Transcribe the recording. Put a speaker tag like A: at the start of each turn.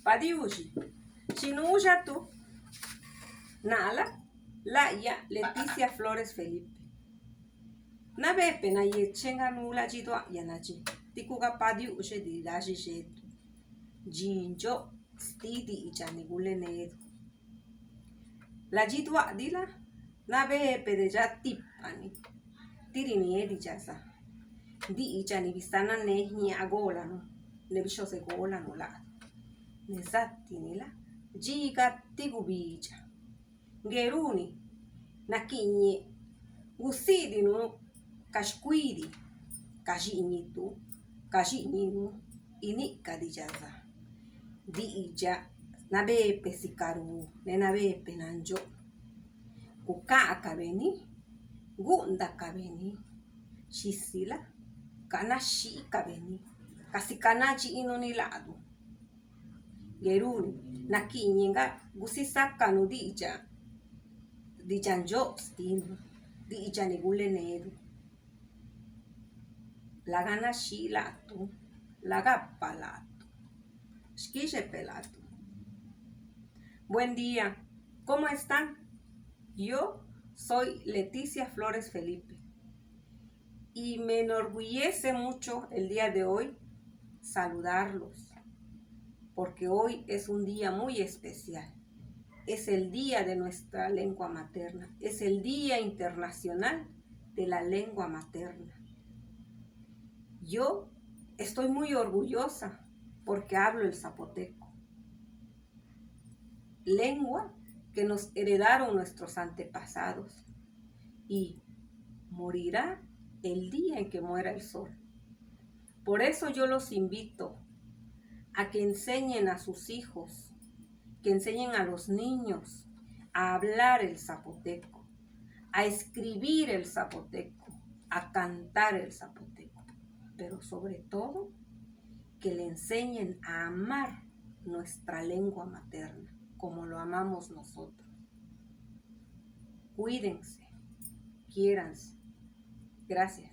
A: Padiushi. Chinuya tú. Nala. La ya Leticia Flores Felipe. Na bepe na ye chenga nula jidwa yanaji. Tikuga padiushi di dashi shetu. Jinjo stidi ichani gule nedu. La jidwa dila. Na bepe de ya tipani. Tirini edi jasa. Di ichani vistana ne agola no. Ne bisho se gola no la. Ne zatti nila. Jiga tigubicha. Geruni. Nakinye. Gusidi no. Kashkwidi. Kashini tu. Kashini no. Inika di jasa. Di ija. Na bepe sikaru. Ne na bepe nanjo. Kukaka beni. Gunda kabeni. Shisila. Kanashi kabeni. Kasikanachi ino niladu. Geruni. Nakinyenga. Gusisaka no di ija. Di janjo stino. Di ija negule nedu. Lagana shi latu. Laga palatu. Shkishe pelatu. Buen día. ¿Cómo están? Yo soy Leticia Flores Felipe. Y me enorgullece mucho el día de hoy saludarlos. Porque hoy es un día muy especial. Es el día de nuestra lengua materna. Es el Día Internacional de la Lengua Materna. Yo estoy muy orgullosa porque hablo el zapoteco. Lengua que nos heredaron nuestros antepasados. Y morirá el día en que muera el sol. Por eso yo los invito a que enseñen a sus hijos, que enseñen a los niños a hablar el zapoteco, a escribir el zapoteco, a cantar el zapoteco, pero sobre todo que le enseñen a amar nuestra lengua materna, como lo amamos nosotros. Cuídense, quiéranse. Gracias.